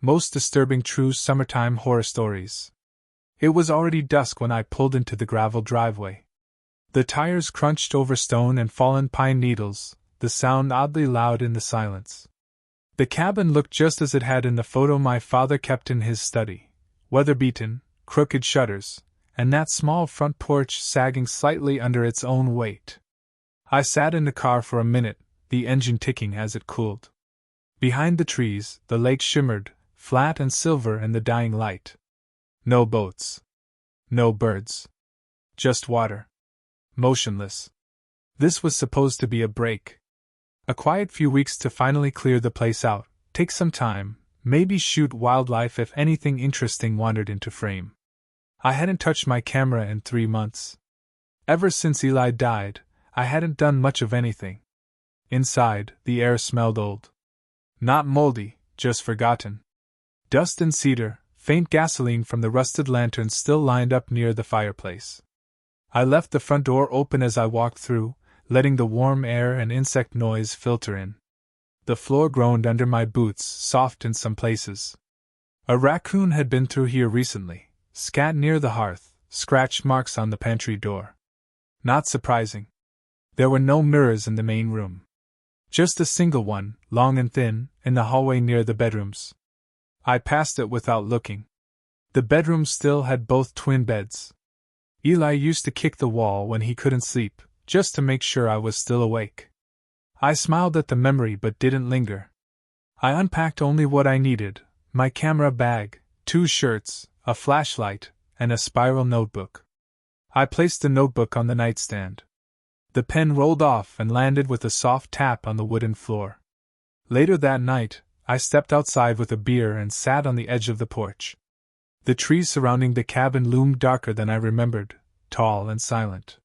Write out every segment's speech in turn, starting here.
Most disturbing true summertime horror stories. It was already dusk when I pulled into the gravel driveway. The tires crunched over stone and fallen pine needles, the sound oddly loud in the silence. The cabin looked just as it had in the photo my father kept in his study, weather-beaten, crooked shutters, and that small front porch sagging slightly under its own weight. I sat in the car for a minute, the engine ticking as it cooled. Behind the trees, the lake shimmered, flat and silver in the dying light. No boats. No birds. Just water. Motionless. This was supposed to be a break. A quiet few weeks to finally clear the place out, take some time, maybe shoot wildlife if anything interesting wandered into frame. I hadn't touched my camera in 3 months. Ever since Eli died, I hadn't done much of anything. Inside, the air smelled old. Not moldy, just forgotten. Dust and cedar, faint gasoline from the rusted lanterns still lined up near the fireplace. I left the front door open as I walked through, letting the warm air and insect noise filter in. The floor groaned under my boots, soft in some places. A raccoon had been through here recently, scat near the hearth, scratch marks on the pantry door. Not surprising. There were no mirrors in the main room. Just a single one, long and thin, in the hallway near the bedrooms. I passed it without looking. The bedrooms still had both twin beds. Eli used to kick the wall when he couldn't sleep, just to make sure I was still awake. I smiled at the memory but didn't linger. I unpacked only what I needed, my camera bag, 2 shirts, a flashlight, and a spiral notebook. I placed the notebook on the nightstand. The pen rolled off and landed with a soft tap on the wooden floor. Later that night, I stepped outside with a beer and sat on the edge of the porch. The trees surrounding the cabin loomed darker than I remembered, tall and silent.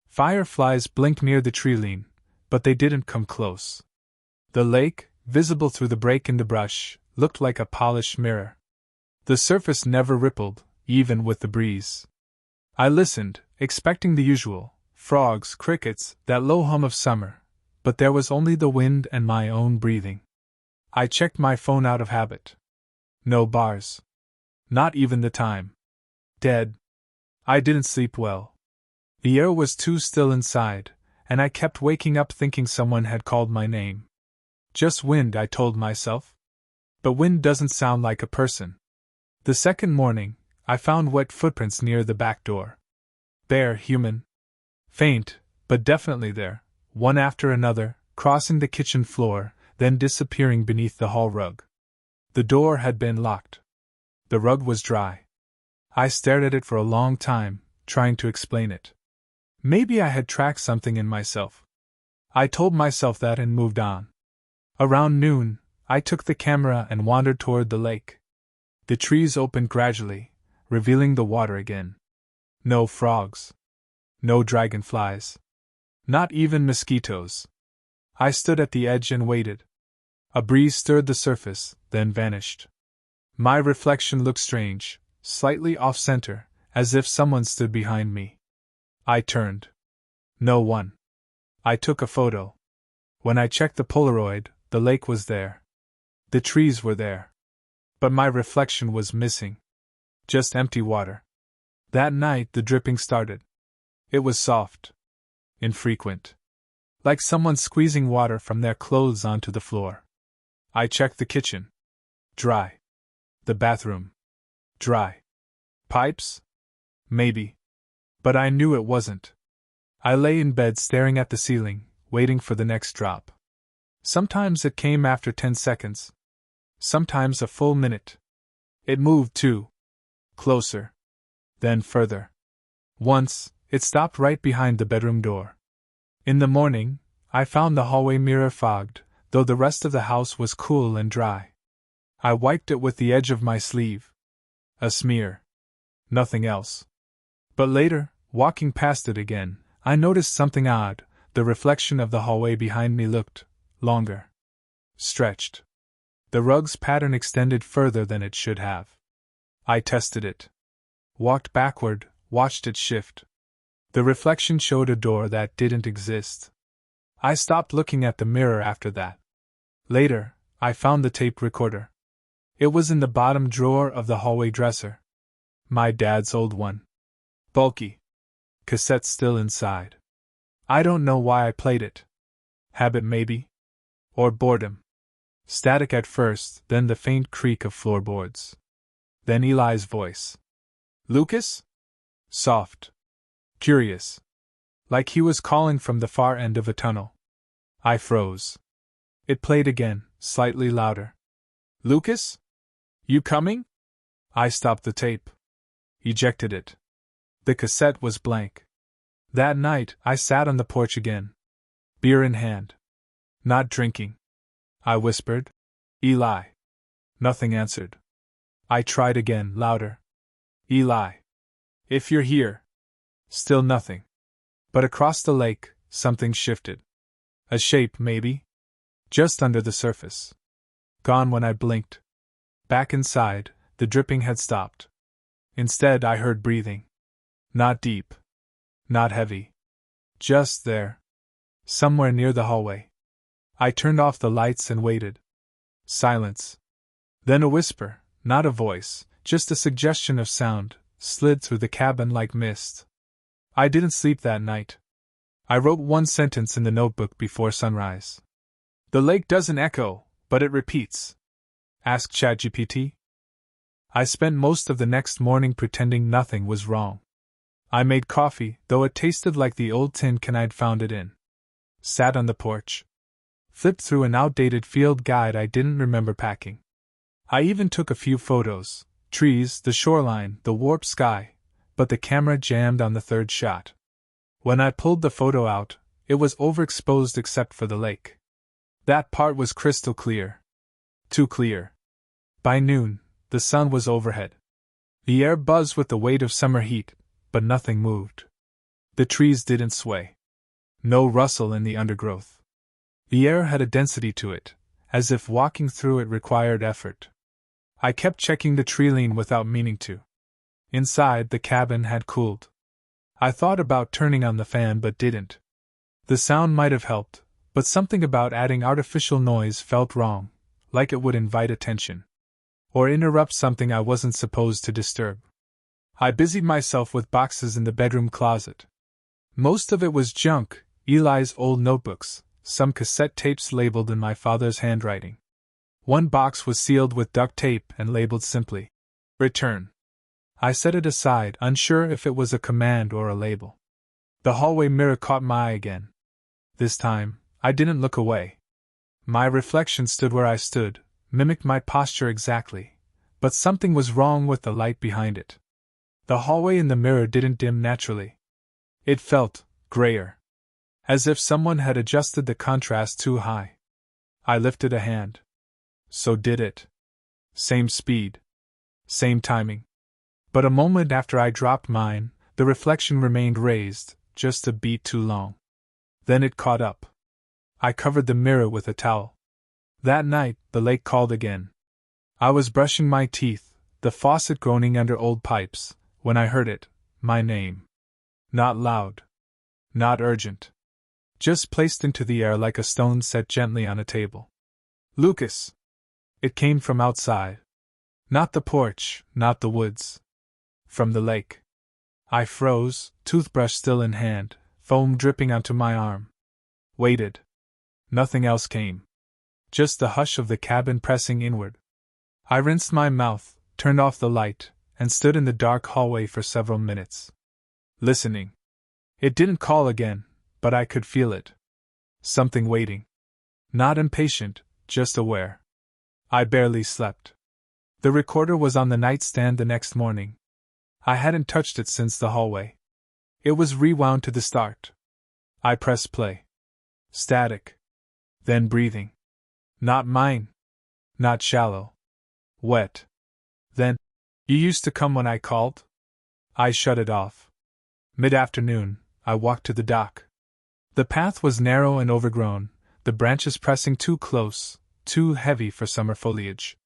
Fireflies blinked near the tree-line, but they didn't come close. The lake, visible through the break in the brush, looked like a polished mirror. The surface never rippled, even with the breeze. I listened, expecting the usual, frogs, crickets, that low hum of summer, but there was only the wind and my own breathing. I checked my phone out of habit. No bars. Not even the time. Dead. I didn't sleep well. The air was too still inside, and I kept waking up thinking someone had called my name. Just wind, I told myself. But wind doesn't sound like a person. The second morning, I found wet footprints near the back door. Bare, human. Faint, but definitely there, one after another, crossing the kitchen floor, then disappearing beneath the hall rug. The door had been locked. The rug was dry. I stared at it for a long time, trying to explain it. Maybe I had tracked something in myself. I told myself that and moved on. Around noon, I took the camera and wandered toward the lake. The trees opened gradually, revealing the water again. No frogs. No dragonflies. Not even mosquitoes. I stood at the edge and waited. A breeze stirred the surface, then vanished. My reflection looked strange, slightly off-center, as if someone stood behind me. I turned. No one. I took a photo. When I checked the Polaroid, the lake was there. The trees were there. But my reflection was missing. Just empty water. That night the dripping started. It was soft. Infrequent. Like someone squeezing water from their clothes onto the floor. I checked the kitchen. Dry. The bathroom. Dry. Pipes? Maybe. But I knew it wasn't. I lay in bed staring at the ceiling, waiting for the next drop. Sometimes it came after 10 seconds. Sometimes a full minute. It moved too. Closer. Then further. Once, it stopped right behind the bedroom door. In the morning, I found the hallway mirror fogged, though the rest of the house was cool and dry. I wiped it with the edge of my sleeve. A smear. Nothing else. But later, walking past it again, I noticed something odd. The reflection of the hallway behind me looked longer. Stretched. The rug's pattern extended further than it should have. I tested it. Walked backward, watched it shift. The reflection showed a door that didn't exist. I stopped looking at the mirror after that. Later, I found the tape recorder. It was in the bottom drawer of the hallway dresser. My dad's old one. Bulky. Cassette still inside. I don't know why I played it. Habit maybe? Or boredom. Static at first, then the faint creak of floorboards. Then Eli's voice. Lucas? Soft. Curious. Like he was calling from the far end of a tunnel. I froze. It played again, slightly louder. Lucas? You coming? I stopped the tape. Ejected it. The cassette was blank. That night, I sat on the porch again. Beer in hand. Not drinking. I whispered. Eli. Nothing answered. I tried again, louder. Eli. If you're here. Still nothing. But across the lake, something shifted. A shape, maybe? Just under the surface. Gone when I blinked. Back inside, the dripping had stopped. Instead, I heard breathing. Not deep. Not heavy. Just there. Somewhere near the hallway. I turned off the lights and waited. Silence. Then a whisper, not a voice, just a suggestion of sound, slid through the cabin like mist. I didn't sleep that night. I wrote one sentence in the notebook before sunrise. The lake doesn't echo, but it repeats. Ask ChatGPT. I spent most of the next morning pretending nothing was wrong. I made coffee, though it tasted like the old tin can I'd found it in. Sat on the porch. Flipped through an outdated field guide I didn't remember packing. I even took a few photos, trees, the shoreline, the warped sky, but the camera jammed on the third shot. When I pulled the photo out, it was overexposed except for the lake. That part was crystal clear. Too clear. By noon, the sun was overhead. The air buzzed with the weight of summer heat, but nothing moved. The trees didn't sway. No rustle in the undergrowth. The air had a density to it, as if walking through it required effort. I kept checking the tree lean without meaning to. Inside, the cabin had cooled. I thought about turning on the fan but didn't. The sound might have helped, but something about adding artificial noise felt wrong, like it would invite attention. Or interrupt something I wasn't supposed to disturb. I busied myself with boxes in the bedroom closet. Most of it was junk, Eli's old notebooks, some cassette tapes labeled in my father's handwriting. One box was sealed with duct tape and labeled simply, Return. I set it aside, unsure if it was a command or a label. The hallway mirror caught my eye again. This time, I didn't look away. My reflection stood where I stood, mimicked my posture exactly, but something was wrong with the light behind it. The hallway in the mirror didn't dim naturally. It felt grayer. As if someone had adjusted the contrast too high. I lifted a hand. So did it. Same speed. Same timing. But a moment after I dropped mine, the reflection remained raised, just a beat too long. Then it caught up. I covered the mirror with a towel. That night, the lake called again. I was brushing my teeth, the faucet groaning under old pipes, when I heard it, my name. Not loud. Not urgent. Just placed into the air like a stone set gently on a table. Lucas! It came from outside. Not the porch, not the woods. From the lake. I froze, toothbrush still in hand, foam dripping onto my arm. Waited. Nothing else came. Just the hush of the cabin pressing inward. I rinsed my mouth, turned off the light, and stood in the dark hallway for several minutes. Listening. It didn't call again, but I could feel it. Something waiting. Not impatient, just aware. I barely slept. The recorder was on the nightstand the next morning. I hadn't touched it since the hallway. It was rewound to the start. I pressed play. Static. Then breathing. Not mine. Not shallow. Wet. Then, you used to come when I called? I shut it off. Mid-afternoon, I walked to the dock. The path was narrow and overgrown, the branches pressing too close, too heavy for summer foliage.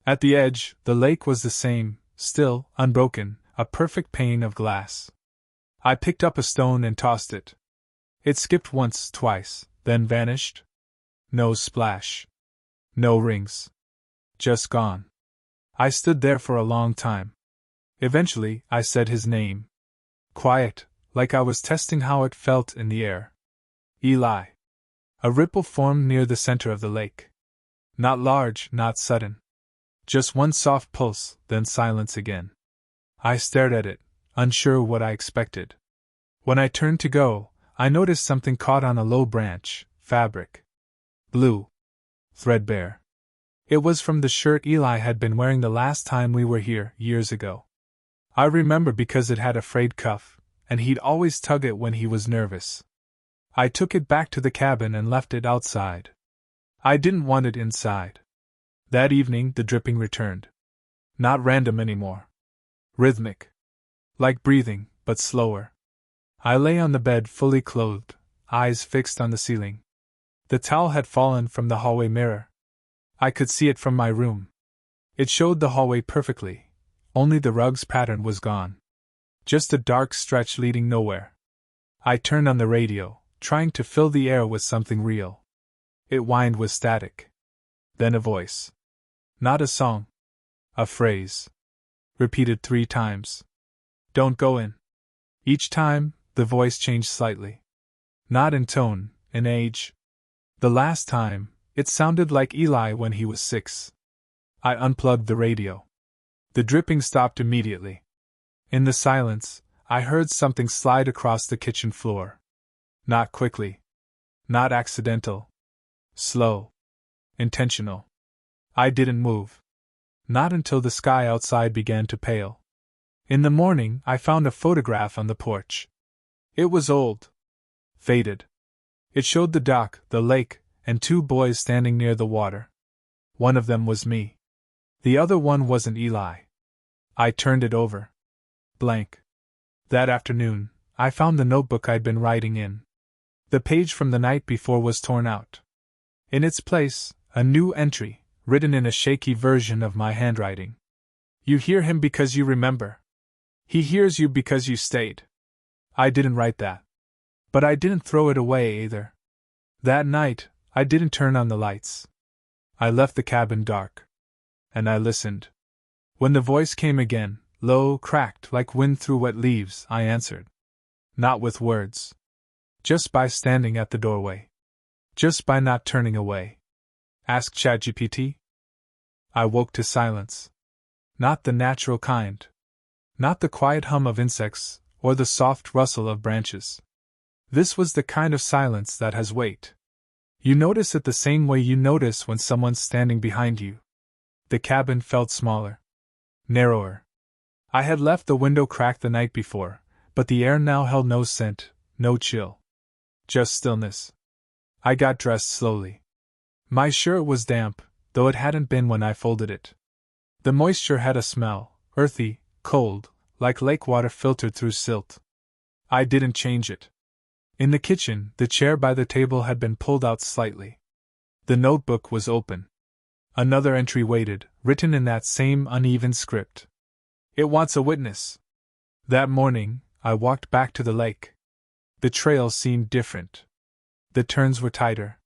At the edge, the lake was the same, still, unbroken, a perfect pane of glass. I picked up a stone and tossed it. It skipped once, twice, then vanished. No splash. No rings. Just gone. I stood there for a long time. Eventually, I said his name. Quiet, like I was testing how it felt in the air. Eli. A ripple formed near the center of the lake. Not large, not sudden. Just one soft pulse, then silence again. I stared at it, unsure what I expected. When I turned to go, I noticed something caught on a low branch, fabric. Blue. Threadbare. It was from the shirt Eli had been wearing the last time we were here, years ago. I remember because it had a frayed cuff, and he'd always tug it when he was nervous. I took it back to the cabin and left it outside. I didn't want it inside. That evening the dripping returned. Not random anymore. Rhythmic. Like breathing, but slower. I lay on the bed fully clothed, eyes fixed on the ceiling. The towel had fallen from the hallway mirror. I could see it from my room. It showed the hallway perfectly, only the rug's pattern was gone. Just a dark stretch leading nowhere. I turned on the radio, trying to fill the air with something real. It whined with static. Then a voice. Not a song. A phrase. Repeated 3 times. Don't go in. Each time, the voice changed slightly. Not in tone, in age. The last time, it sounded like Eli when he was 6. I unplugged the radio. The dripping stopped immediately. In the silence, I heard something slide across the kitchen floor. Not quickly. Not accidental. Slow. Intentional. I didn't move. Not until the sky outside began to pale. In the morning, I found a photograph on the porch. It was old. Faded. It showed the dock, the lake, and 2 boys standing near the water. One of them was me. The other one wasn't Eli. I turned it over. Blank. That afternoon, I found the notebook I'd been writing in. The page from the night before was torn out. In its place, a new entry, written in a shaky version of my handwriting. You hear him because you remember. He hears you because you stayed. I didn't write that. But I didn't throw it away either. That night, I didn't turn on the lights. I left the cabin dark. And I listened. When the voice came again, low, cracked like wind through wet leaves, I answered. Not with words. Just by standing at the doorway. Just by not turning away. Ask ChatGPT. I woke to silence. Not the natural kind. Not the quiet hum of insects, or the soft rustle of branches. This was the kind of silence that has weight. You notice it the same way you notice when someone's standing behind you. The cabin felt smaller. Narrower. I had left the window cracked the night before, but the air now held no scent, no chill. Just stillness. I got dressed slowly. My shirt was damp, though it hadn't been when I folded it. The moisture had a smell, earthy, cold, like lake water filtered through silt. I didn't change it. In the kitchen, the chair by the table had been pulled out slightly. The notebook was open. Another entry waited, written in that same uneven script. It wants a witness. That morning, I walked back to the lake. The trail seemed different. The turns were tighter.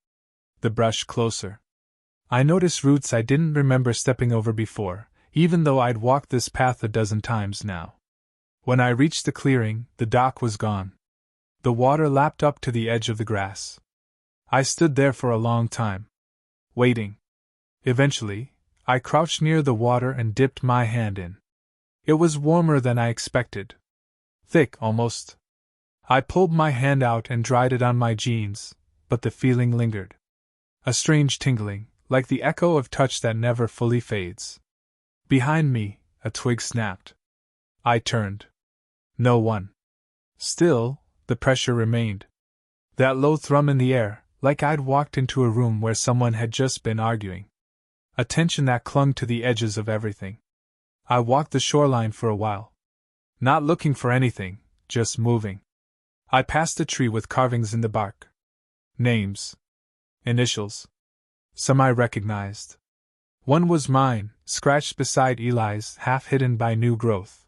The brush closer. I noticed roots I didn't remember stepping over before, even though I'd walked this path a dozen times now. When I reached the clearing, the dock was gone. The water lapped up to the edge of the grass. I stood there for a long time. Waiting. Eventually, I crouched near the water and dipped my hand in. It was warmer than I expected. Thick, almost. I pulled my hand out and dried it on my jeans, but the feeling lingered. A strange tingling, like the echo of touch that never fully fades. Behind me, a twig snapped. I turned. No one. Still, the pressure remained. That low thrum in the air, like I'd walked into a room where someone had just been arguing. A tension that clung to the edges of everything. I walked the shoreline for a while. Not looking for anything, just moving. I passed a tree with carvings in the bark. Names. Initials. Some I recognized. One was mine, scratched beside Eli's, half hidden by new growth.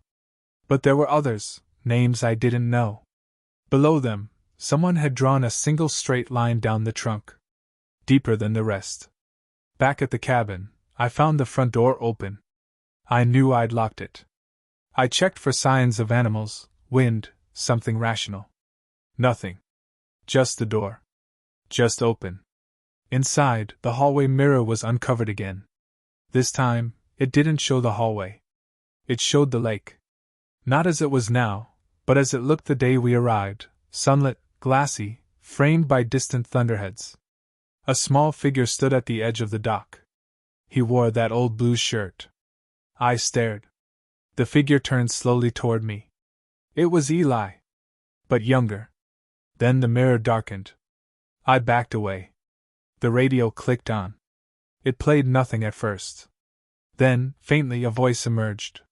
But there were others, names I didn't know. Below them, someone had drawn a single straight line down the trunk. Deeper than the rest. Back at the cabin, I found the front door open. I knew I'd locked it. I checked for signs of animals, wind, something rational. Nothing. Just the door. Just open. Inside, the hallway mirror was uncovered again. This time, it didn't show the hallway. It showed the lake. Not as it was now, but as it looked the day we arrived, sunlit, glassy, framed by distant thunderheads. A small figure stood at the edge of the dock. He wore that old blue shirt. I stared. The figure turned slowly toward me. It was Eli. But younger. Then the mirror darkened. I backed away. The radio clicked on. It played nothing at first. Then, faintly, a voice emerged.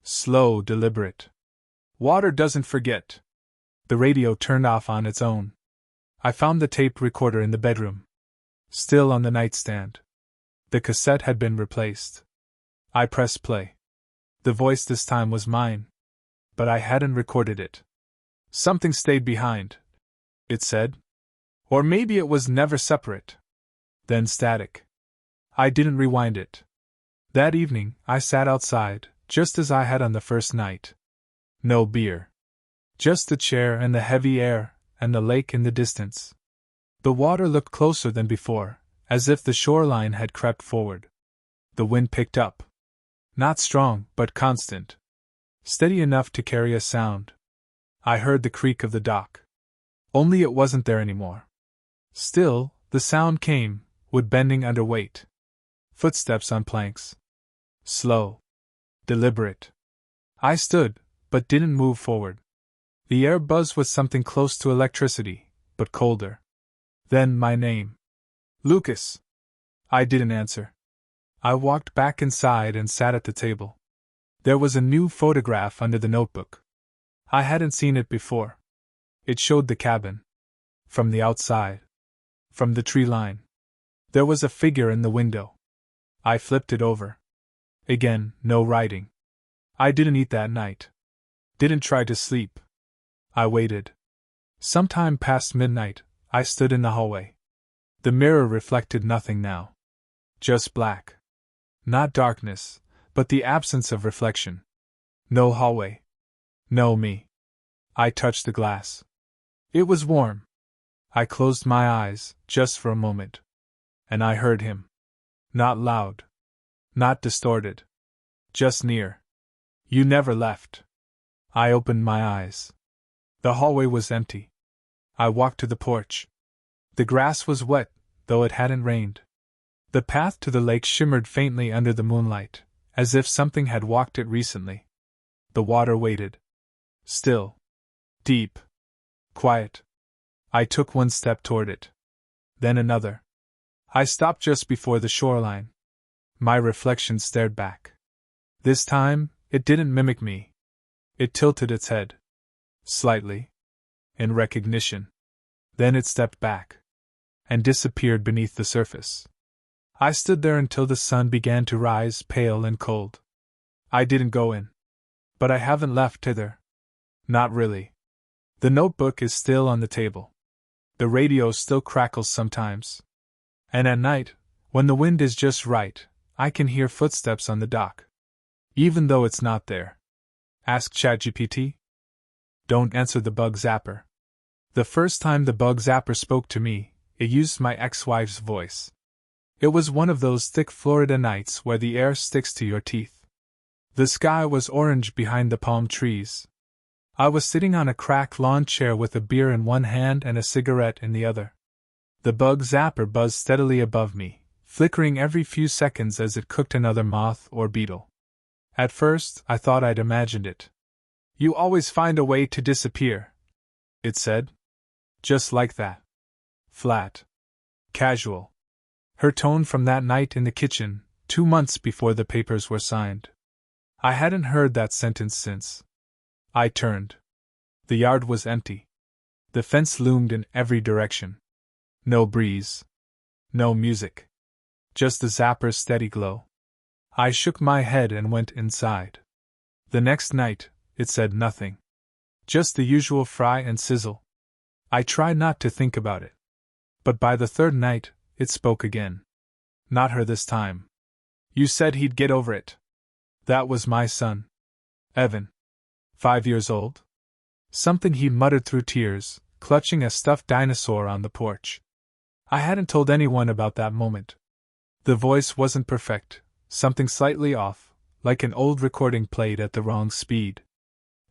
Slow, deliberate. Water doesn't forget. The radio turned off on its own. I found the tape recorder in the bedroom. Still on the nightstand. The cassette had been replaced. I pressed play. The voice this time was mine. But I hadn't recorded it. Something stayed behind, it said. Or maybe it was never separate. Then static. I didn't rewind it. That evening, I sat outside, just as I had on the first night. No beer. Just the chair and the heavy air, and the lake in the distance. The water looked closer than before, as if the shoreline had crept forward. The wind picked up. Not strong, but constant. Steady enough to carry a sound. I heard the creak of the dock. Only it wasn't there anymore. Still, the sound came, wood bending under weight. Footsteps on planks. Slow. Deliberate. I stood, but didn't move forward. The air buzzed with something close to electricity, but colder. Then my name. Lucas. I didn't answer. I walked back inside and sat at the table. There was a new photograph under the notebook. I hadn't seen it before. It showed the cabin. From the outside. From the tree line. There was a figure in the window. I flipped it over. Again, no writing. I didn't eat that night. Didn't try to sleep. I waited. Sometime past midnight, I stood in the hallway. The mirror reflected nothing now. Just black. Not darkness, but the absence of reflection. No hallway. No me. I touched the glass. It was warm. I closed my eyes, just for a moment. And I heard him. Not loud. Not distorted. Just near. You never left. I opened my eyes. The hallway was empty. I walked to the porch. The grass was wet, though it hadn't rained. The path to the lake shimmered faintly under the moonlight, as if something had walked it recently. The water waited. Still. Deep. Quiet. I took one step toward it. Then another. I stopped just before the shoreline. My reflection stared back. This time, it didn't mimic me. It tilted its head. Slightly. In recognition. Then it stepped back. And disappeared beneath the surface. I stood there until the sun began to rise pale and cold. I didn't go in. But I haven't left either. Not really. The notebook is still on the table. The radio still crackles sometimes. And at night, when the wind is just right, I can hear footsteps on the dock. Even though it's not there. Ask ChatGPT. Don't answer the bug zapper. The first time the bug zapper spoke to me, it used my ex-wife's voice. It was one of those thick Florida nights where the air sticks to your teeth. The sky was orange behind the palm trees. I was sitting on a cracked lawn chair with a beer in one hand and a cigarette in the other. The bug zapper buzzed steadily above me, flickering every few seconds as it cooked another moth or beetle. At first, I thought I'd imagined it. You always find a way to disappear, it said. Just like that. Flat. Casual. Her tone from that night in the kitchen, 2 months before the papers were signed. I hadn't heard that sentence since. I turned. The yard was empty. The fence loomed in every direction. No breeze. No music. Just the zapper's steady glow. I shook my head and went inside. The next night, it said nothing. Just the usual fry and sizzle. I tried not to think about it. But by the third night, it spoke again. Not her this time. You said he'd get over it. That was my son. Evan. 5 years old? Something he muttered through tears, clutching a stuffed dinosaur on the porch. I hadn't told anyone about that moment. The voice wasn't perfect, something slightly off, like an old recording played at the wrong speed.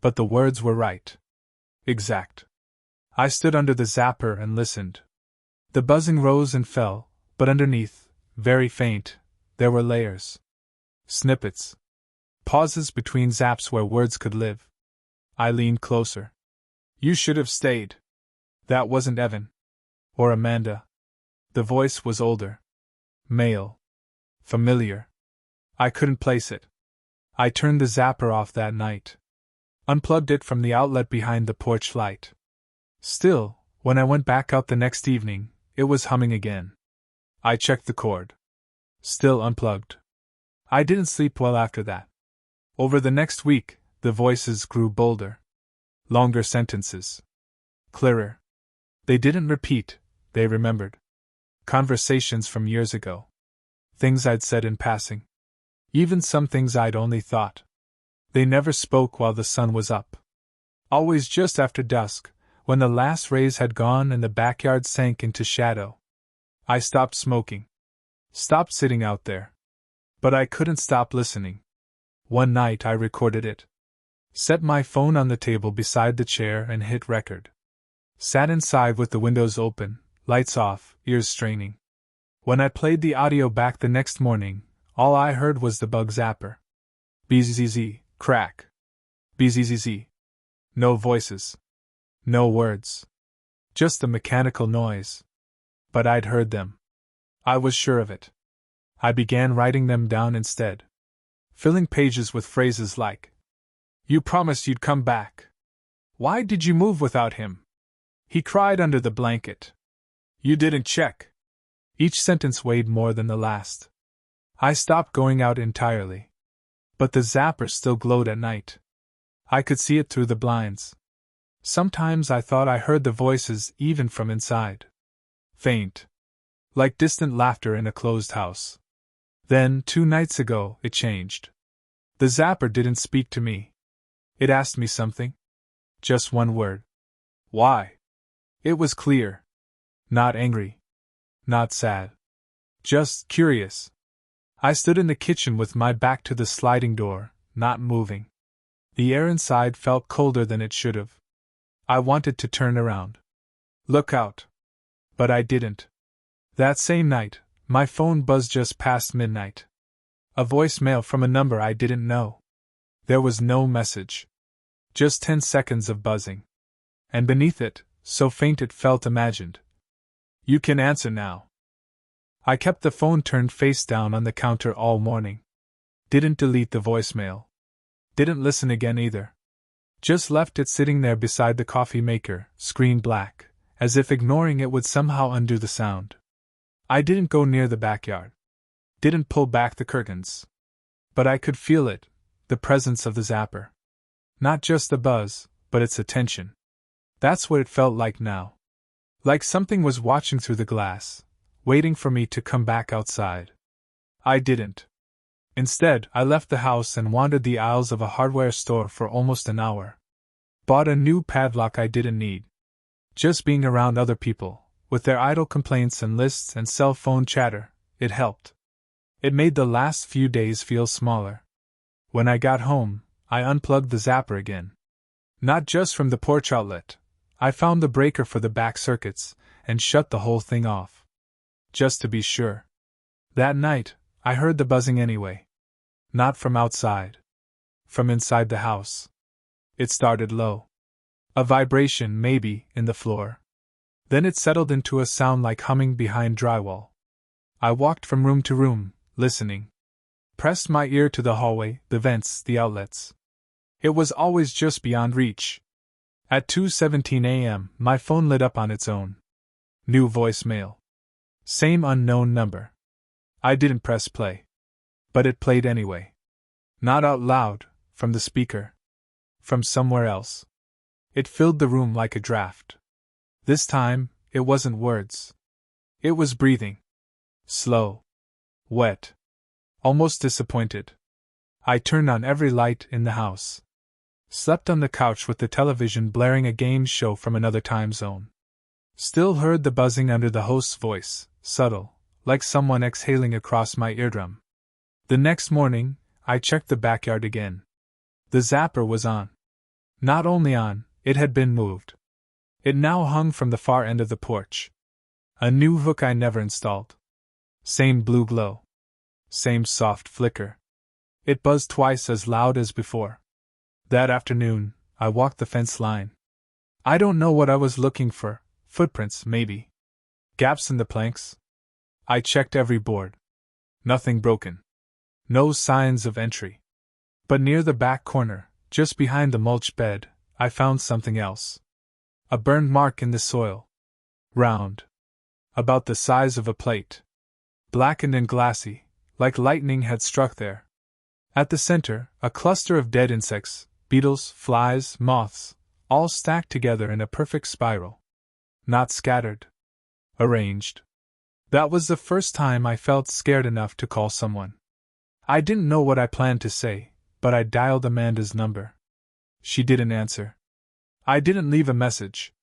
But the words were right. Exact. I stood under the zapper and listened. The buzzing rose and fell, but underneath, very faint, there were layers. Snippets. Pauses between zaps where words could live. I leaned closer. You should have stayed. That wasn't Evan. Or Amanda. The voice was older. Male. Familiar. I couldn't place it. I turned the zapper off that night. Unplugged it from the outlet behind the porch light. Still, when I went back out the next evening, it was humming again. I checked the cord. Still unplugged. I didn't sleep well after that. Over the next week, the voices grew bolder. Longer sentences. Clearer. They didn't repeat, they remembered. Conversations from years ago. Things I'd said in passing. Even some things I'd only thought. They never spoke while the sun was up. Always just after dusk, when the last rays had gone and the backyard sank into shadow. I stopped smoking. Stopped sitting out there. But I couldn't stop listening. One night I recorded it. Set my phone on the table beside the chair and hit record. Sat inside with the windows open, lights off, ears straining. When I played the audio back the next morning, all I heard was the bug zapper. Bzzz, crack. Bzzz. No voices. No words. Just a mechanical noise. But I'd heard them. I was sure of it. I began writing them down instead. Filling pages with phrases like, "You promised you'd come back. Why did you move without him? He cried under the blanket. You didn't check." Each sentence weighed more than the last. I stopped going out entirely. But the zapper still glowed at night. I could see it through the blinds. Sometimes I thought I heard the voices even from inside. Faint. Like distant laughter in a closed house. Then, 2 nights ago, it changed. The zapper didn't speak to me. It asked me something. Just one word. Why? It was clear. Not angry. Not sad. Just curious. I stood in the kitchen with my back to the sliding door, not moving. The air inside felt colder than it should have. I wanted to turn around. Look out. But I didn't. That same night, my phone buzzed just past midnight. A voicemail from a number I didn't know. There was no message. Just 10 seconds of buzzing. And beneath it, so faint it felt imagined. You can answer now. I kept the phone turned face down on the counter all morning. Didn't delete the voicemail. Didn't listen again either. Just left it sitting there beside the coffee maker, screen black, as if ignoring it would somehow undo the sound. I didn't go near the backyard. Didn't pull back the curtains. But I could feel it, the presence of the zapper. Not just the buzz, but its attention. That's what it felt like now. Like something was watching through the glass, waiting for me to come back outside. I didn't. Instead, I left the house and wandered the aisles of a hardware store for almost an hour. Bought a new padlock I didn't need. Just being around other people, with their idle complaints and lists and cell phone chatter, it helped. It made the last few days feel smaller. When I got home, I unplugged the zapper again. Not just from the porch outlet. I found the breaker for the back circuits, and shut the whole thing off. Just to be sure. That night, I heard the buzzing anyway. Not from outside. From inside the house. It started low. A vibration, maybe, in the floor. Then it settled into a sound like humming behind drywall. I walked from room to room, listening. Pressed my ear to the hallway, the vents, the outlets. It was always just beyond reach. At 2:17 a.m., my phone lit up on its own. New voicemail. Same unknown number. I didn't press play. But it played anyway. Not out loud, from the speaker. From somewhere else. It filled the room like a draft. This time, it wasn't words. It was breathing. Slow. Wet. Almost disappointed. I turned on every light in the house. Slept on the couch with the television blaring a game show from another time zone. Still heard the buzzing under the host's voice, subtle, like someone exhaling across my eardrum. The next morning, I checked the backyard again. The zapper was on. Not only on, it had been moved. It now hung from the far end of the porch. A new hook I never installed. Same blue glow. Same soft flicker. It buzzed twice as loud as before. That afternoon, I walked the fence line. I don't know what I was looking for, footprints, maybe. Gaps in the planks? I checked every board. Nothing broken. No signs of entry. But near the back corner, just behind the mulch bed, I found something else. A burned mark in the soil. Round. About the size of a plate. Blackened and glassy, like lightning had struck there. At the center, a cluster of dead insects, beetles, flies, moths, all stacked together in a perfect spiral. Not scattered. Arranged. That was the first time I felt scared enough to call someone. I didn't know what I planned to say, but I dialed Amanda's number. She didn't answer. I didn't leave a message.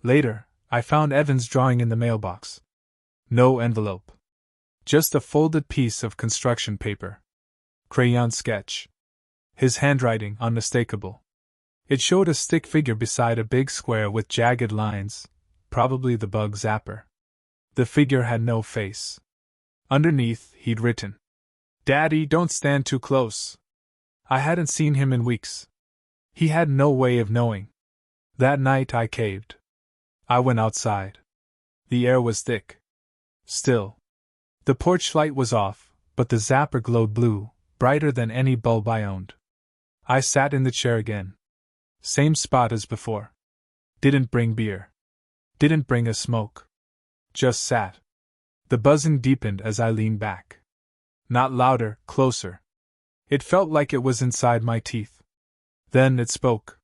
Later, I found Evan's drawing in the mailbox. No envelope. Just a folded piece of construction paper. Crayon sketch. His handwriting unmistakable. It showed a stick figure beside a big square with jagged lines, probably the bug zapper. The figure had no face. Underneath, he'd written, "Daddy, don't stand too close." I hadn't seen him in weeks. He had no way of knowing. That night I caved. I went outside. The air was thick. Still. The porch light was off, but the zapper glowed blue, brighter than any bulb I owned. I sat in the chair again. Same spot as before. Didn't bring beer. Didn't bring a smoke. Just sat. The buzzing deepened as I leaned back. Not louder, closer. It felt like it was inside my teeth. Then it spoke.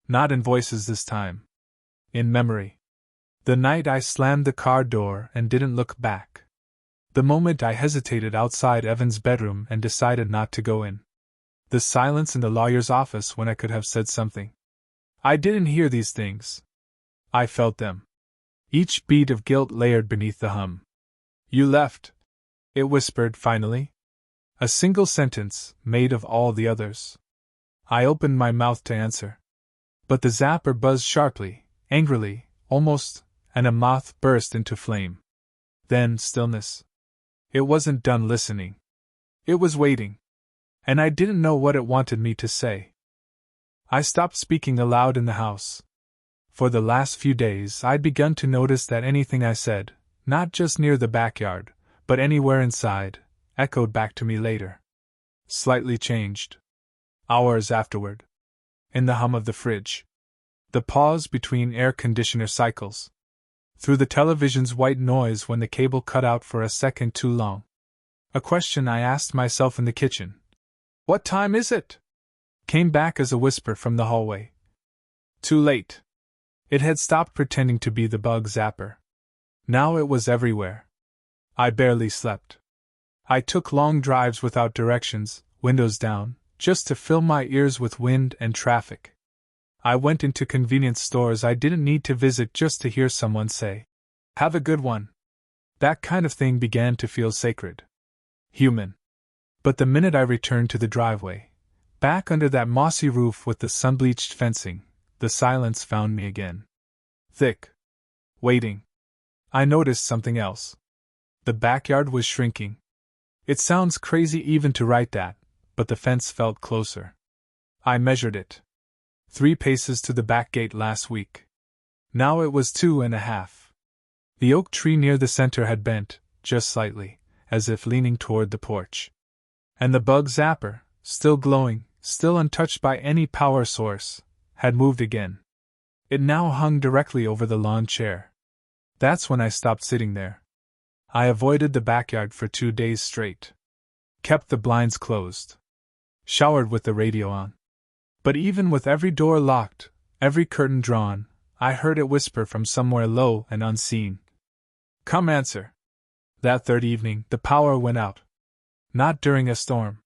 Not in voices this time. In memory. The night I slammed the car door and didn't look back. The moment I hesitated outside Evan's bedroom and decided not to go in. The silence in the lawyer's office when I could have said something. I didn't hear these things. I felt them. Each beat of guilt layered beneath the hum. "You left," it whispered finally. A single sentence, made of all the others. I opened my mouth to answer. But the zapper buzzed sharply, angrily, almost, and a moth burst into flame. Then stillness. It wasn't done listening. It was waiting. And I didn't know what it wanted me to say. I stopped speaking aloud in the house. For the last few days I'd begun to notice that anything I said, not just near the backyard, but anywhere inside, echoed back to me later. Slightly changed. Hours afterward. In the hum of the fridge. The pause between air conditioner cycles. Through the television's white noise when the cable cut out for a second too long. A question I asked myself in the kitchen. "What time is it?" Came back as a whisper from the hallway. Too late. It had stopped pretending to be the bug zapper. Now it was everywhere. I barely slept. I took long drives without directions, windows down, just to fill my ears with wind and traffic. I went into convenience stores I didn't need to visit just to hear someone say, "Have a good one." That kind of thing began to feel sacred. Human. But the minute I returned to the driveway, back under that mossy roof with the sun-bleached fencing, the silence found me again. Thick. Waiting. I noticed something else. The backyard was shrinking. It sounds crazy even to write that, but the fence felt closer. I measured it. 3 paces to the back gate last week. Now it was 2.5. The oak tree near the center had bent, just slightly, as if leaning toward the porch. And the bug zapper, still glowing, still untouched by any power source, had moved again. It now hung directly over the lawn chair. That's when I stopped sitting there. I avoided the backyard for 2 days straight. Kept the blinds closed. Showered with the radio on. But even with every door locked, every curtain drawn, I heard it whisper from somewhere low and unseen. "Come answer." That third evening, the power went out. Not during a storm.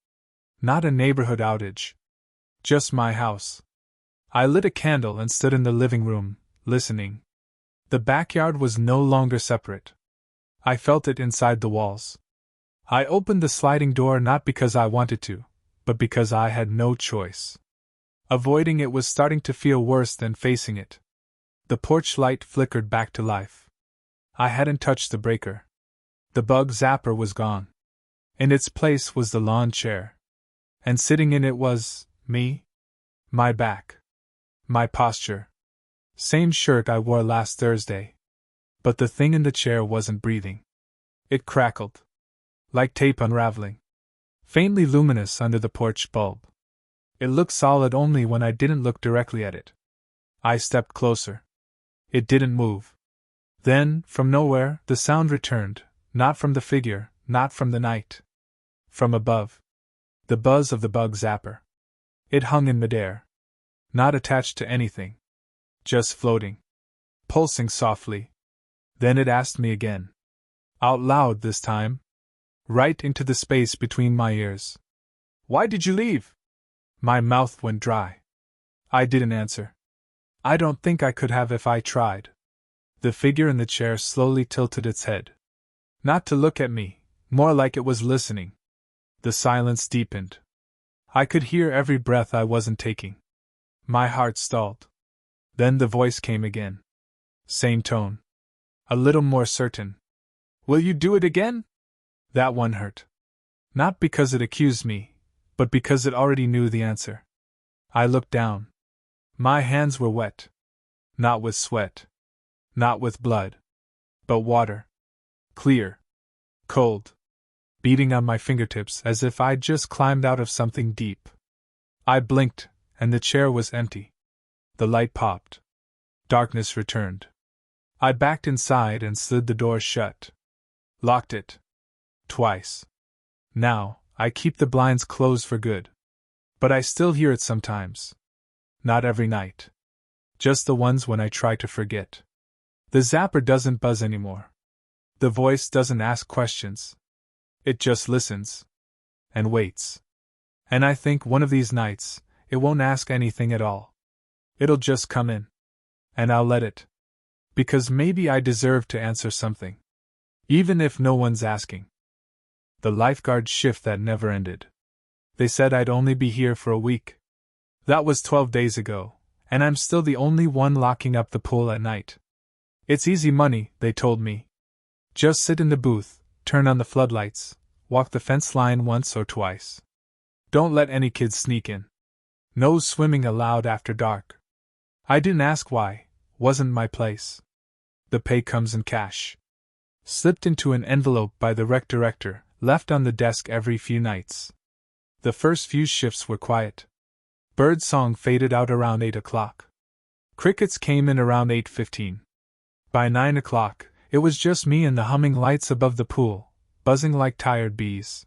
Not a neighborhood outage. Just my house. I lit a candle and stood in the living room, listening. The backyard was no longer separate. I felt it inside the walls. I opened the sliding door not because I wanted to, but because I had no choice. Avoiding it was starting to feel worse than facing it. The porch light flickered back to life. I hadn't touched the breaker. The bug zapper was gone. In its place was the lawn chair. And sitting in it was me. My back. My posture. Same shirt I wore last Thursday. But the thing in the chair wasn't breathing. It crackled. Like tape unraveling. Faintly luminous under the porch bulb. It looked solid only when I didn't look directly at it. I stepped closer. It didn't move. Then, from nowhere, the sound returned, not from the figure, not from the night. From above. The buzz of the bug zapper. It hung in midair. Not attached to anything. Just floating. Pulsing softly. Then it asked me again. Out loud this time. Right into the space between my ears. Why did you leave? My mouth went dry. I didn't answer. I don't think I could have if I tried. The figure in the chair slowly tilted its head. Not to look at me, more like it was listening. The silence deepened. I could hear every breath I wasn't taking. My heart stalled. Then the voice came again. Same tone. A little more certain. Will you do it again? That one hurt. Not because it accused me, but because it already knew the answer. I looked down. My hands were wet. Not with sweat. Not with blood. But water. Clear. Cold. Beating on my fingertips as if I'd just climbed out of something deep. I blinked, and the chair was empty. The light popped. Darkness returned. I backed inside and slid the door shut. Locked it. Twice. Now, I keep the blinds closed for good. But I still hear it sometimes. Not every night. Just the ones when I try to forget. The zapper doesn't buzz anymore. The voice doesn't ask questions. It just listens. And waits. And I think one of these nights, it won't ask anything at all. It'll just come in. And I'll let it. Because maybe I deserve to answer something. Even if no one's asking. The lifeguard shift that never ended. They said I'd only be here for a week. That was 12 days ago, and I'm still the only one locking up the pool at night. It's easy money, they told me. Just sit in the booth, turn on the floodlights, walk the fence line once or twice. Don't let any kids sneak in. No swimming allowed after dark. I didn't ask why, wasn't my place. The pay comes in cash. Slipped into an envelope by the rec director, left on the desk every few nights. The first few shifts were quiet. Bird song faded out around 8 o'clock. Crickets came in around 8:15. By 9 o'clock, it was just me and the humming lights above the pool, buzzing like tired bees.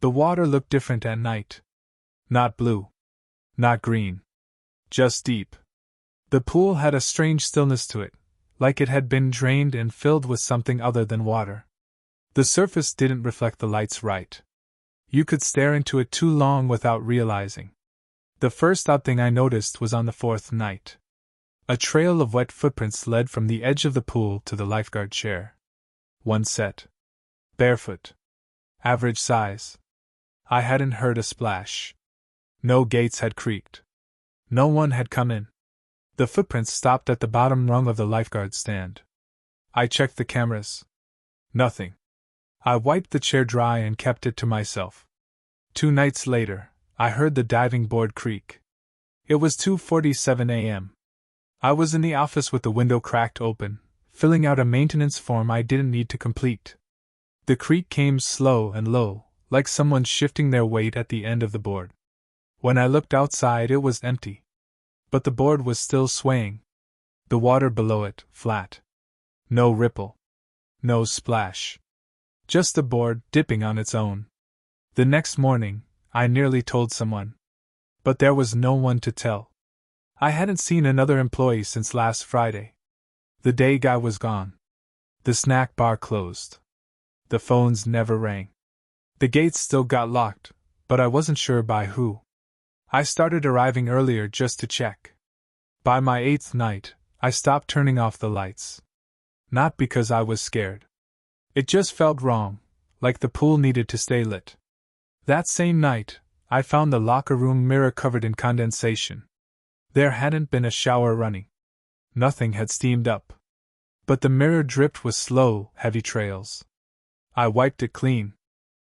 The water looked different at night. Not blue. Not green. Just deep. The pool had a strange stillness to it, like it had been drained and filled with something other than water. The surface didn't reflect the lights right. You could stare into it too long without realizing. The first odd thing I noticed was on the fourth night. A trail of wet footprints led from the edge of the pool to the lifeguard chair. One set. Barefoot. Average size. I hadn't heard a splash. No gates had creaked. No one had come in. The footprints stopped at the bottom rung of the lifeguard stand. I checked the cameras. Nothing. I wiped the chair dry and kept it to myself. 2 nights later, I heard the diving board creak. It was 2:47 a.m. I was in the office with the window cracked open, filling out a maintenance form I didn't need to complete. The creak came slow and low, like someone shifting their weight at the end of the board. When I looked outside, it was empty. But the board was still swaying. The water below it, flat. No ripple. No splash. Just the board dipping on its own. The next morning, I nearly told someone. But there was no one to tell. I hadn't seen another employee since last Friday. The day guy was gone. The snack bar closed. The phones never rang. The gates still got locked, but I wasn't sure by who. I started arriving earlier just to check. By my 8th night, I stopped turning off the lights. Not because I was scared. It just felt wrong, like the pool needed to stay lit. That same night, I found the locker room mirror covered in condensation. There hadn't been a shower running. Nothing had steamed up. But the mirror dripped with slow, heavy trails. I wiped it clean.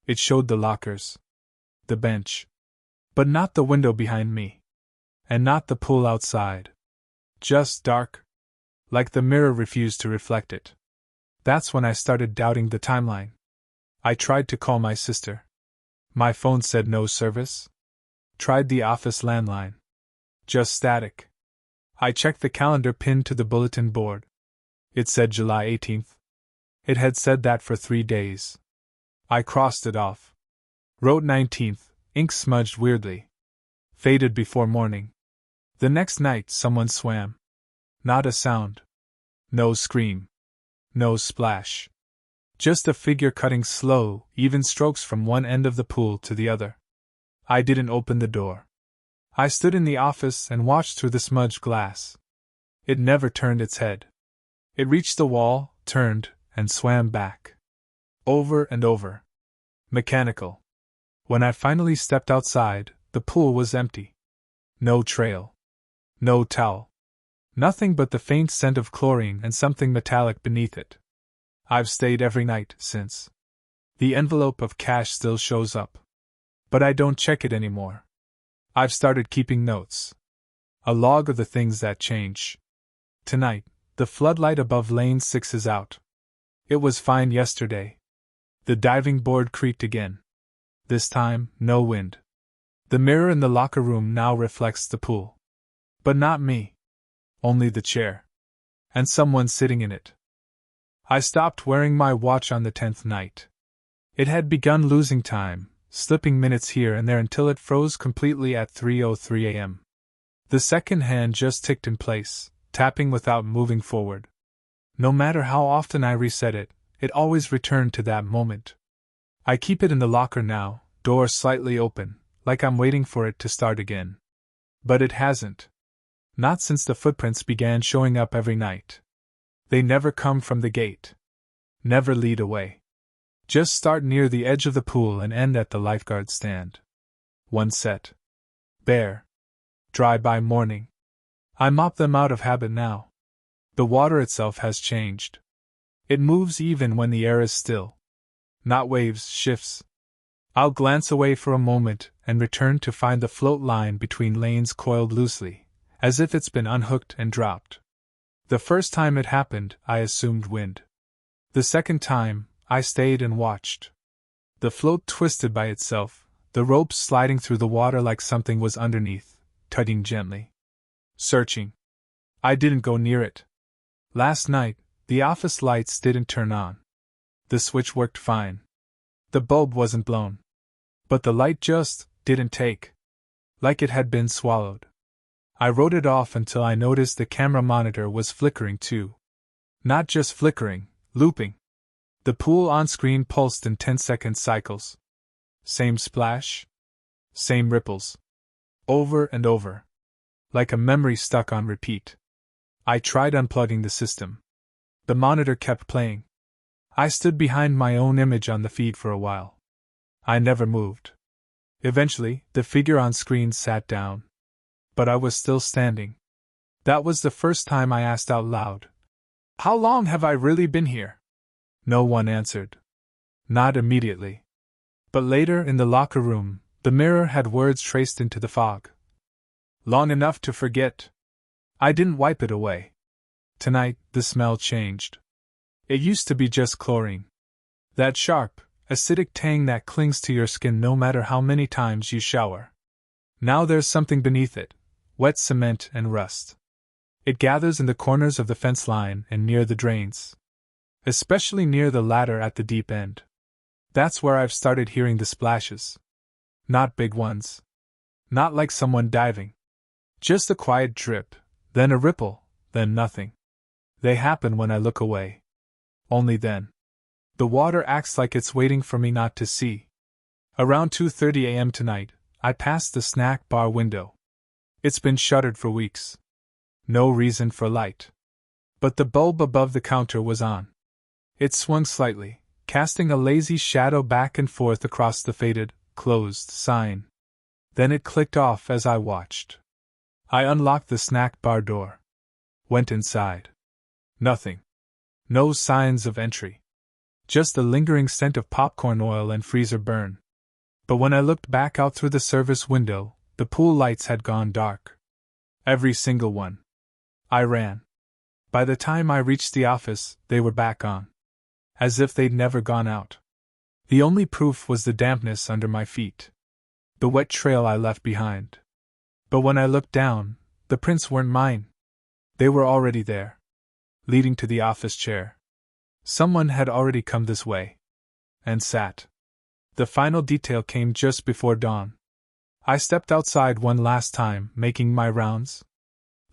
It showed the lockers. The bench. But not the window behind me. And not the pool outside. Just dark. Like the mirror refused to reflect it. That's when I started doubting the timeline. I tried to call my sister. My phone said no service. Tried the office landline. Just static. I checked the calendar pinned to the bulletin board. It said July 18th. It had said that for 3 days. I crossed it off. Wrote 19th, ink smudged weirdly. Faded before morning. The next night someone swam. Not a sound. No scream. No splash. Just a figure cutting slow, even strokes from one end of the pool to the other. I didn't open the door. I stood in the office and watched through the smudged glass. It never turned its head. It reached the wall, turned, and swam back. Over and over. Mechanical. When I finally stepped outside, the pool was empty. No trail. No towel. Nothing but the faint scent of chlorine and something metallic beneath it. I've stayed every night since. The envelope of cash still shows up. But I don't check it anymore. I've started keeping notes. A log of the things that change. Tonight, the floodlight above Lane 6 is out. It was fine yesterday. The diving board creaked again. This time, no wind. The mirror in the locker room now reflects the pool. But not me. Only the chair. And someone sitting in it. I stopped wearing my watch on the 10th night. It had begun losing time, slipping minutes here and there until it froze completely at 3:03 a.m. The second hand just ticked in place, tapping without moving forward. No matter how often I reset it, it always returned to that moment. I keep it in the locker now, door slightly open, like I'm waiting for it to start again. But it hasn't. Not since the footprints began showing up every night. They never come from the gate. Never lead away. Just start near the edge of the pool and end at the lifeguard stand. One set. Bare. Dry by morning. I mop them out of habit now. The water itself has changed. It moves even when the air is still. Not waves, shifts. I'll glance away for a moment and return to find the float line between lanes coiled loosely, as if it's been unhooked and dropped. The first time it happened, I assumed wind. The second time, I stayed and watched. The float twisted by itself, the ropes sliding through the water like something was underneath, tugging gently. Searching. I didn't go near it. Last night, the office lights didn't turn on. The switch worked fine. The bulb wasn't blown. But the light just didn't take. Like it had been swallowed. I wrote it off until I noticed the camera monitor was flickering too. Not just flickering, looping. The pool on screen pulsed in 10-second cycles. Same splash. Same ripples. Over and over. Like a memory stuck on repeat. I tried unplugging the system. The monitor kept playing. I stood behind my own image on the feed for a while. I never moved. Eventually, the figure on screen sat down. But I was still standing. That was the first time I asked out loud. How long have I really been here? No one answered. Not immediately. But later in the locker room, the mirror had words traced into the fog. Long enough to forget. I didn't wipe it away. Tonight, the smell changed. It used to be just chlorine. That sharp, acidic tang that clings to your skin no matter how many times you shower. Now there's something beneath it, wet cement and rust. It gathers in the corners of the fence line and near the drains. Especially near the latter at the deep end. That's where I've started hearing the splashes. Not big ones. Not like someone diving. Just a quiet drip, then a ripple, then nothing. They happen when I look away. Only then. The water acts like it's waiting for me not to see. Around 2:30 a.m. tonight, I passed the snack bar window. It's been shuttered for weeks. No reason for light. But the bulb above the counter was on. It swung slightly, casting a lazy shadow back and forth across the faded, closed sign. Then it clicked off as I watched. I unlocked the snack bar door. Went inside. Nothing. No signs of entry. Just the lingering scent of popcorn oil and freezer burn. But when I looked back out through the service window, the pool lights had gone dark. Every single one. I ran. By the time I reached the office, they were back on. As if they'd never gone out. The only proof was the dampness under my feet. The wet trail I left behind. But when I looked down, the prints weren't mine. They were already there. Leading to the office chair. Someone had already come this way. And sat. The final detail came just before dawn. I stepped outside one last time, making my rounds.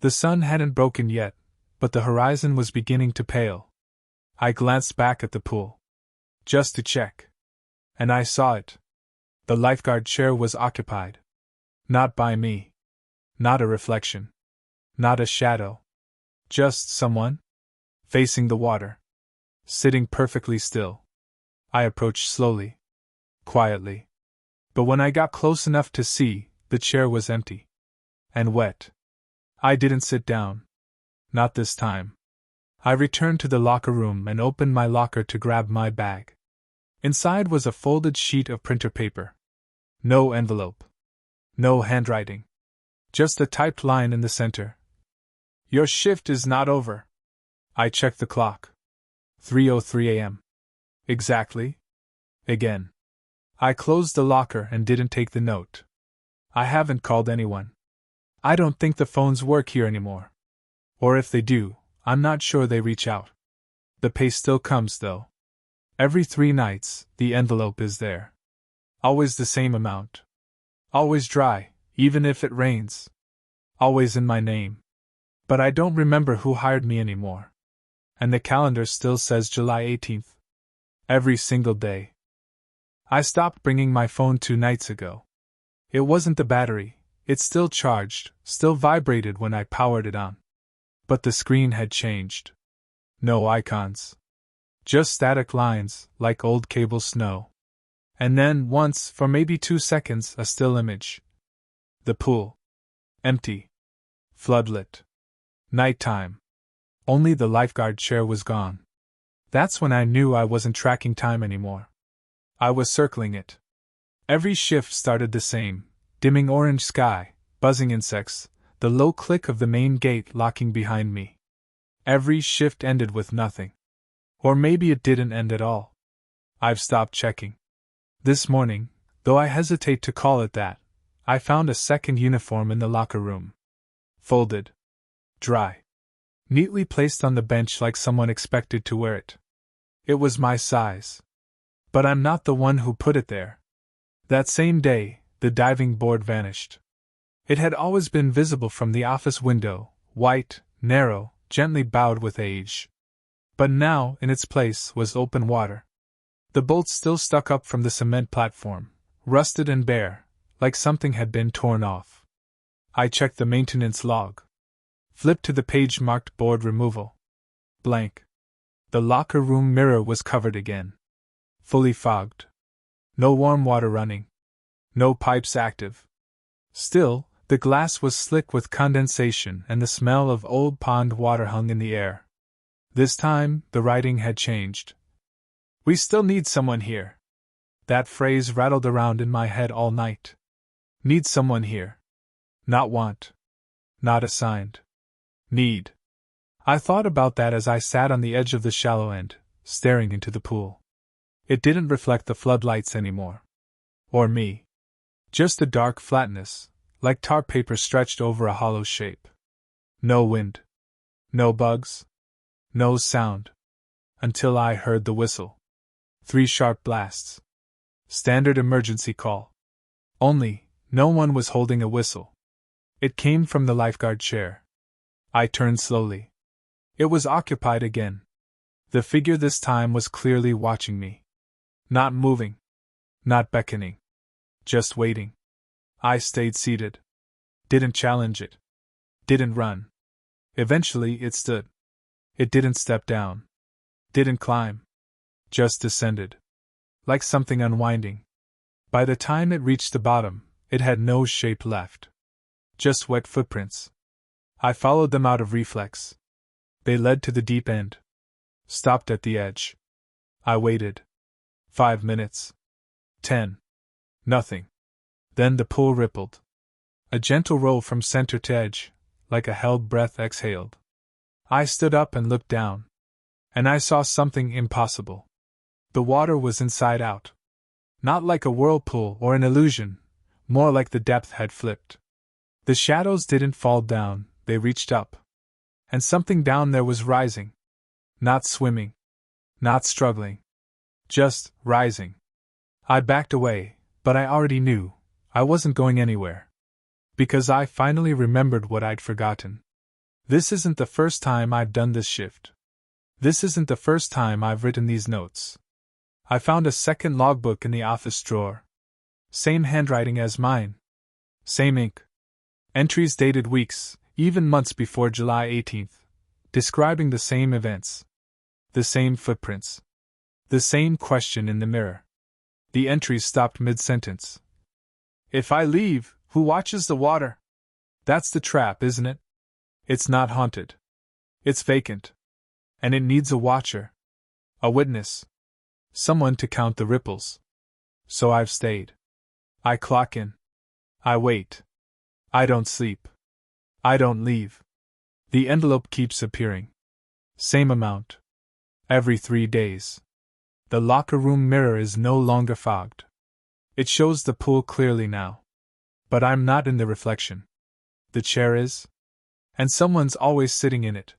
The sun hadn't broken yet, but the horizon was beginning to pale. I glanced back at the pool. Just to check. And I saw it. The lifeguard chair was occupied. Not by me. Not a reflection. Not a shadow. Just someone. Facing the water. Sitting perfectly still. I approached slowly. Quietly. But when I got close enough to see, the chair was empty. And wet. I didn't sit down. Not this time. I returned to the locker room and opened my locker to grab my bag. Inside was a folded sheet of printer paper. No envelope. No handwriting. Just a typed line in the center. Your shift is not over. I checked the clock. 3:03 a.m. Exactly. Again. I closed the locker and didn't take the note. I haven't called anyone. I don't think the phones work here anymore. Or if they do, I'm not sure they reach out. The pay still comes, though. Every 3 nights, the envelope is there. Always the same amount. Always dry, even if it rains. Always in my name. But I don't remember who hired me anymore. And the calendar still says July 18th. Every single day. I stopped bringing my phone 2 nights ago. It wasn't the battery, it still charged, still vibrated when I powered it on. But the screen had changed. No icons. Just static lines, like old cable snow. And then, once, for maybe 2 seconds, a still image. The pool. Empty. Floodlit. Nighttime. Only the lifeguard chair was gone. That's when I knew I wasn't tracking time anymore. I was circling it. Every shift started the same, dimming orange sky, buzzing insects, the low click of the main gate locking behind me. Every shift ended with nothing. Or maybe it didn't end at all. I've stopped checking. This morning, though I hesitate to call it that, I found a second uniform in the locker room. Folded. Dry. Neatly placed on the bench like someone expected to wear it. It was my size. But I'm not the one who put it there. That same day, the diving board vanished. It had always been visible from the office window, white, narrow, gently bowed with age. But now, in its place, was open water. The bolts still stuck up from the cement platform, rusted and bare, like something had been torn off. I checked the maintenance log. Flipped to the page marked board removal. Blank. The locker room mirror was covered again. Fully fogged. No warm water running. No pipes active. Still, the glass was slick with condensation and the smell of old pond water hung in the air. This time, the writing had changed. We still need someone here. That phrase rattled around in my head all night. Need someone here. Not want. Not assigned. Need. I thought about that as I sat on the edge of the shallow end, staring into the pool. It didn't reflect the floodlights anymore. Or me. Just a dark flatness, like tar paper stretched over a hollow shape. No wind. No bugs. No sound. Until I heard the whistle. 3 sharp blasts. Standard emergency call. Only, no one was holding a whistle. It came from the lifeguard chair. I turned slowly. It was occupied again. The figure this time was clearly watching me. Not moving. Not beckoning. Just waiting. I stayed seated. Didn't challenge it. Didn't run. Eventually it stood. It didn't step down. Didn't climb. Just descended. Like something unwinding. By the time it reached the bottom, it had no shape left. Just wet footprints. I followed them out of reflex. They led to the deep end. Stopped at the edge. I waited. 5 minutes. 10. Nothing. Then the pool rippled. A gentle roll from center to edge, like a held breath exhaled. I stood up and looked down. And I saw something impossible. The water was inside out. Not like a whirlpool or an illusion, more like the depth had flipped. The shadows didn't fall down, they reached up. And something down there was rising. Not swimming. Not struggling. Just rising. I backed away, but I already knew I wasn't going anywhere. Because I finally remembered what I'd forgotten. This isn't the first time I've done this shift. This isn't the first time I've written these notes. I found a second logbook in the office drawer. Same handwriting as mine. Same ink. Entries dated weeks, even months before July 18th, describing the same events. The same footprints. The same question in the mirror. The entries stopped mid-sentence. If I leave, who watches the water? That's the trap, isn't it? It's not haunted. It's vacant. And it needs a watcher. A witness. Someone to count the ripples. So I've stayed. I clock in. I wait. I don't sleep. I don't leave. The envelope keeps appearing. Same amount. Every 3 days. The locker room mirror is no longer fogged. It shows the pool clearly now. But I'm not in the reflection. The chair is. And someone's always sitting in it.